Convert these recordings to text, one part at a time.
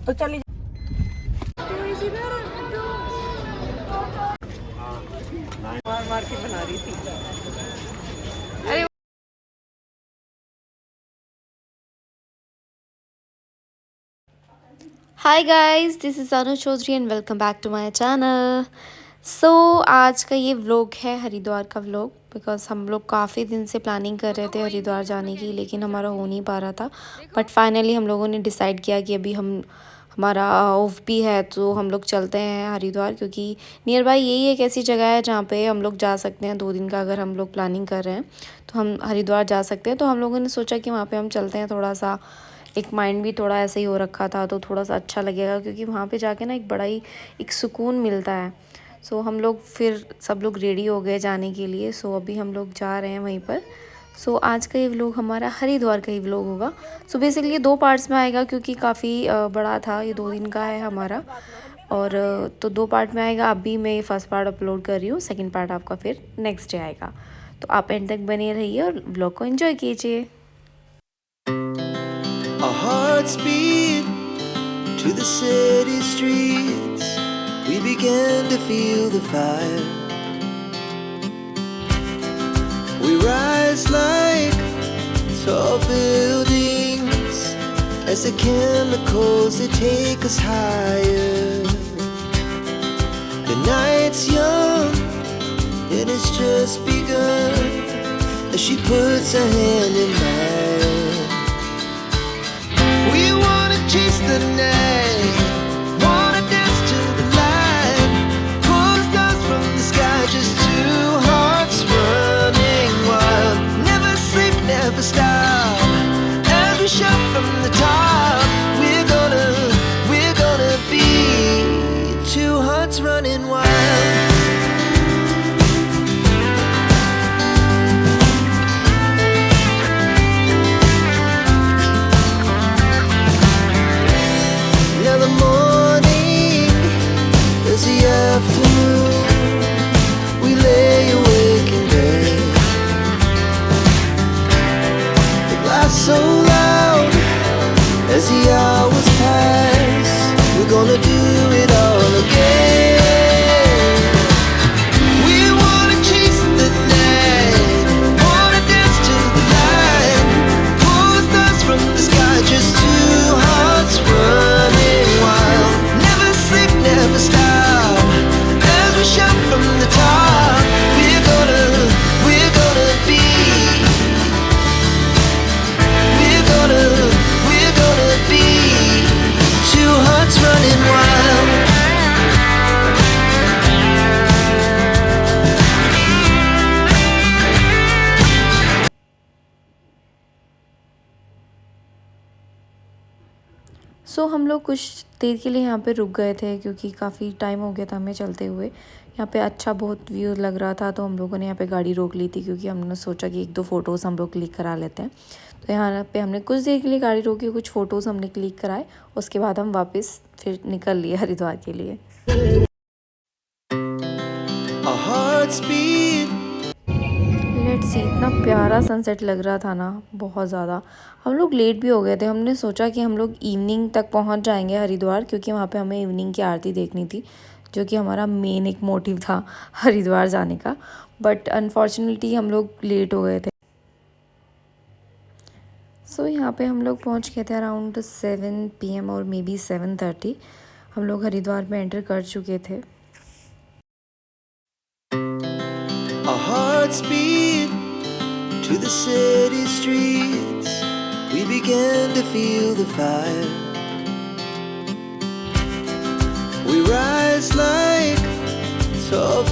तो चली मार मार के बना रही थी। अरे hi guys, this is Anu Chaudhary and welcome back to my channel. So आज का ये व्लॉग है हरिद्वार का व्लॉग, बिकॉज़ हम लोग काफ़ी दिन से प्लानिंग कर रहे थे हरिद्वार जाने की, लेकिन हमारा हो नहीं पा रहा था। बट फाइनली हम लोगों ने डिसाइड किया कि अभी हमारा ऑफ भी है तो हम लोग चलते हैं हरिद्वार, क्योंकि नियर बाई यही एक ऐसी जगह है जहाँ पे हम लोग जा सकते हैं 2 दिन का। अगर हम लोग प्लानिंग कर रहे हैं तो हम हरिद्वार जा सकते हैं। तो हम लोगों ने सोचा कि वहाँ पे हम चलते हैं। थोड़ा सा एक माइंड भी थोड़ा ऐसे ही हो रखा था तो थोड़ा सा अच्छा लगेगा, क्योंकि वहाँ पे जाके ना एक बड़ा ही एक सुकून मिलता है। सो हम लोग फिर सब लोग रेडी हो गए जाने के लिए। सो अभी हम लोग जा रहे हैं वहीं पर। सो आज का ये व्लॉग हमारा हरिद्वार का ही व्लॉग होगा। सो बेसिकली ये 2 पार्ट्स में आएगा, क्योंकि काफ़ी बड़ा था, ये 2 दिन का है हमारा। और तो 2 पार्ट में आएगा। अभी मैं ये फर्स्ट पार्ट अपलोड कर रही हूँ, सेकंड पार्ट आपका फिर नेक्स्ट डे आएगा। तो आप एंड तक बने रहिए और व्लॉग को एंजॉय कीजिए। Our hearts beat to the city streets. We began to feel the fire. We rise like tall buildings as the chemicals they take us higher. The night's young and it's just begun as she puts her hand in mine. We wanna chase the night, wanna dance to the light, pull the stars from the sky, just two hearts running wild. Never sleep, never stop, as we shout from the top. We're gonna be two hearts running wild. Now the morning is the afternoon. We lay awake in bed. The laughs so loud as the hours pass. We're gonna do it all again. We wanna chase the night, wanna dance to the light, pull the stars from the sky, just two hearts running wild. Never sleep, never stop, as we shout from the top. We're gonna be, we're gonna be two hearts running wild. सो हम लोग कुछ देर के लिए यहाँ पे रुक गए थे, क्योंकि काफ़ी टाइम हो गया था हमें चलते हुए। यहाँ पे अच्छा बहुत व्यू लग रहा था, तो हम लोगों ने यहाँ पे गाड़ी रोक ली थी, क्योंकि हमने सोचा कि 1-2 फ़ोटोज़ हम लोग क्लिक करा लेते हैं। तो यहाँ पे हमने कुछ देर के लिए गाड़ी रोकी, कुछ फ़ोटोज़ हमने क्लिक कराए। उसके बाद हम वापस फिर निकल लिए हरिद्वार के लिए। Our hearts beat. Let's see, इतना प्यारा सनसेट लग रहा था ना, बहुत ज़्यादा। हम लोग लेट भी हो गए थे। हमने सोचा कि हम लोग इवनिंग तक पहुंच जाएंगे हरिद्वार, क्योंकि वहाँ पे हमें इवनिंग की आरती देखनी थी, जो कि हमारा मेन एक मोटिव था हरिद्वार जाने का। बट अनफॉर्चुनेटली हम लोग लेट हो गए थे। सो यहाँ पे हम लोग पहुँच गए थे अराउंड 7 PM और मे बी 7:30 हम लोग हरिद्वार में एंटर कर चुके थे। Our hearts beat to the city streets. We began to feel the fire. We rise like tall.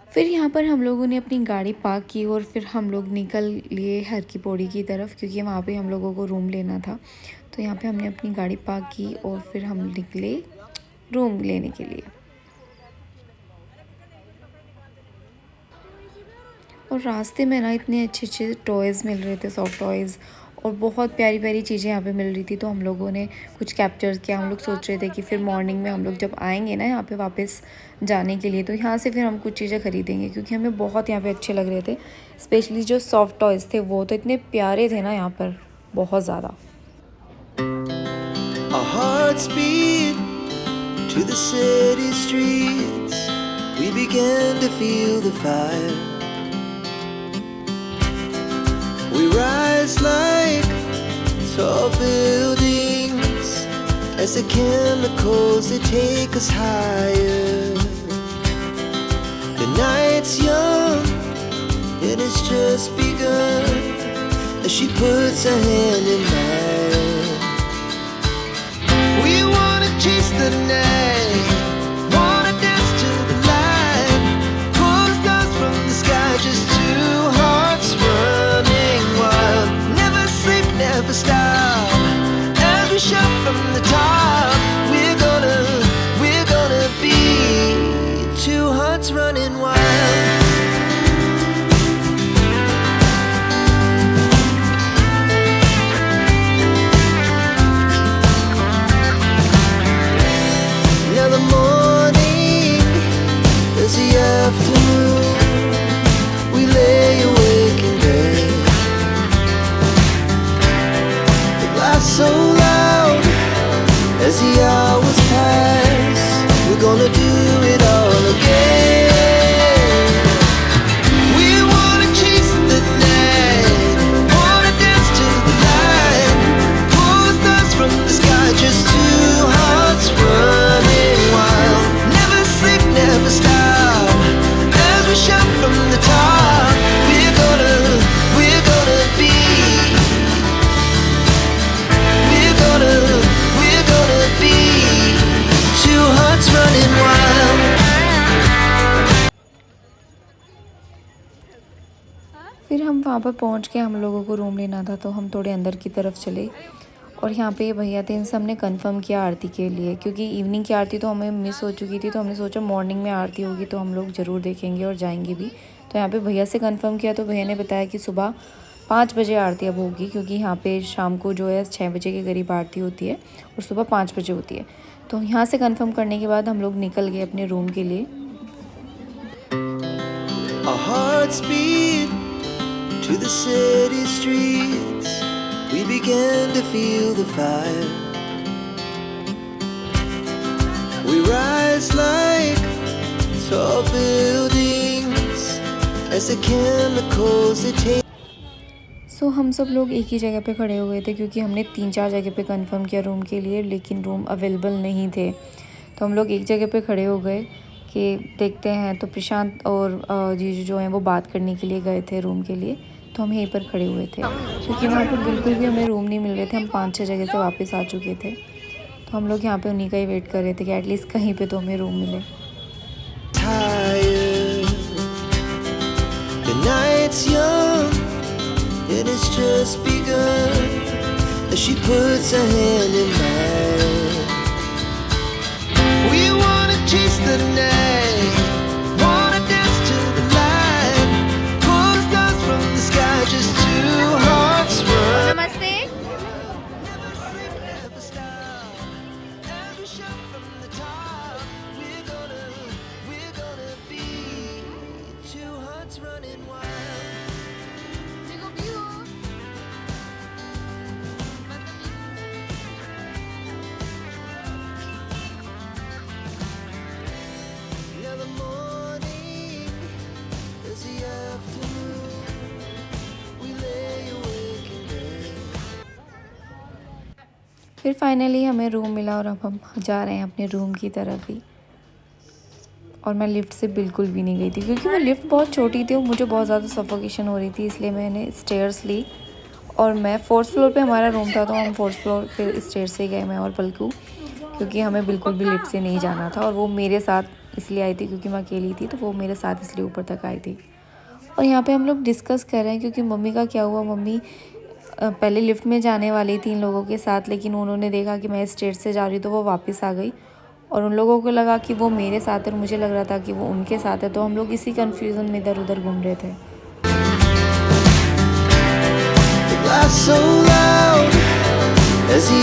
फिर यहाँ पर हम लोगों ने अपनी गाड़ी पार्क की और फिर हम लोग निकल लिए हर की पौड़ी की तरफ, क्योंकि वहाँ पे हम लोगों को रूम लेना था। तो यहाँ पे हमने अपनी गाड़ी पार्क की और फिर हम निकले रूम लेने के लिए। और रास्ते में ना इतने अच्छे अच्छे टॉयज़ मिल रहे थे, सॉफ्ट टॉयज़, और बहुत प्यारी प्यारी चीज़ें यहाँ पे मिल रही थी। तो हम लोगों ने कुछ कैप्चर किया। हम लोग सोच रहे थे कि फिर मॉर्निंग में हम लोग जब आएंगे ना यहाँ पे वापस जाने के लिए, तो यहाँ से फिर हम कुछ चीज़ें ख़रीदेंगे, क्योंकि हमें बहुत यहाँ पे अच्छे लग रहे थे। स्पेशली जो सॉफ्ट टॉयज़ थे वो तो इतने प्यारे थे ना यहाँ पर, बहुत ज़्यादा। hearts beat to the city streets. We began to feel the fire. We rise like tall buildings as the chemicals they take us higher. The night's young and it's just begun as she puts her hand in mine. We wanna chase the night, wanna dance to the light, pull stars from the sky, just two hearts running wild. Never sleep, never stop, as we shout from the top. We're gonna be two hearts running wild. Now the morning is the afternoon. We lay awake in bed. The laughs so loud as the hours pass. We're gonna do it all again. We wanna chase the night, wanna dance to the light, pull stars from the sky, just two hearts running wild. Never sleep, never stop, as we shout from the top. We're gonna be. We're gonna be two hearts running wild. फिर हम वहाँ पर पहुँच के हम लोगों को room लेना था, तो हम थोड़े अंदर की तरफ चले और यहाँ पे ये भैया थे, इनसे हमने कंफर्म किया आरती के लिए, क्योंकि इवनिंग की आरती तो हमें मिस हो चुकी थी, तो हमने सोचा मॉर्निंग में आरती होगी तो हम लोग ज़रूर देखेंगे और जाएंगे भी। तो यहाँ पे भैया से कंफर्म किया, तो भैया ने बताया कि सुबह 5 बजे आरती अब होगी, क्योंकि यहाँ पे शाम को जो है 6 बजे के करीब आरती होती है और सुबह 5 बजे होती है। तो यहाँ से कंफर्म करने के बाद हम लोग निकल गए अपने रूम के लिए। Our hearts beat to the city streets. We began to feel the fire. We rise like tall buildings as the chemicals they take. सो हम सब लोग एक ही जगह पे खड़े हुए थे, क्योंकि हमने 3-4 जगह पे कंफर्म किया रूम के लिए, लेकिन रूम अवेलेबल नहीं थे। तो हम लोग एक जगह पे खड़े हो गए कि देखते हैं। तो प्रशांत और जीजू जो हैं वो बात करने के लिए गए थे रूम के लिए, तो हम यहीं पर खड़े हुए थे, क्योंकि वहाँ पर बिल्कुल भी हमें रूम नहीं मिल रहे थे। हम 5-6 जगह से वापस आ चुके थे, तो हम लोग यहाँ पे उन्हीं का ही वेट कर रहे थे कि एटलीस्ट कहीं पे तो हमें रूम मिले। The night's young and it's just begun as she puts her hand in mine. We wanna chase the night, wanna dance to the light, pull stars from the sky, just two hearts run. नमस्ते। Never sleep, never stop, every shot from the top. We're gonna be two hearts running wild. Now the morning is the afternoon. We lay awake in bed. फिर finally हमें room मिला और अब हम जा रहे हैं अपने रूम की तरफ ही। और मैं लिफ्ट से बिल्कुल भी नहीं गई थी, क्योंकि वो लिफ्ट बहुत छोटी थी और मुझे बहुत ज़्यादा सफोकेशन हो रही थी, इसलिए मैंने स्टेयर्स ली। और मैं 4th फ्लोर पे हमारा रूम था, तो हम 4th फ्लोर पे स्टेयर से गए, मैं और पलकू, क्योंकि हमें बिल्कुल भी लिफ्ट से नहीं जाना था। और वो मेरे साथ इसलिए आई थी क्योंकि मैं अकेली थी, तो वो मेरे साथ इसलिए ऊपर तक आई थी। और यहाँ पे हम लोग डिस्कस कर रहे हैं, क्योंकि मम्मी का क्या हुआ, मम्मी पहले लिफ्ट में जाने वाली थी इन लोगों के साथ, लेकिन उन्होंने देखा कि मैं स्टेयर से जा रही हूँ, तो वो वापस आ गई। और उन लोगों को लगा कि वो मेरे साथ है और मुझे लग रहा था कि वो उनके साथ है, तो हम लोग इसी कन्फ्यूज़न में इधर उधर घूम रहे थे। The laughs so loud as the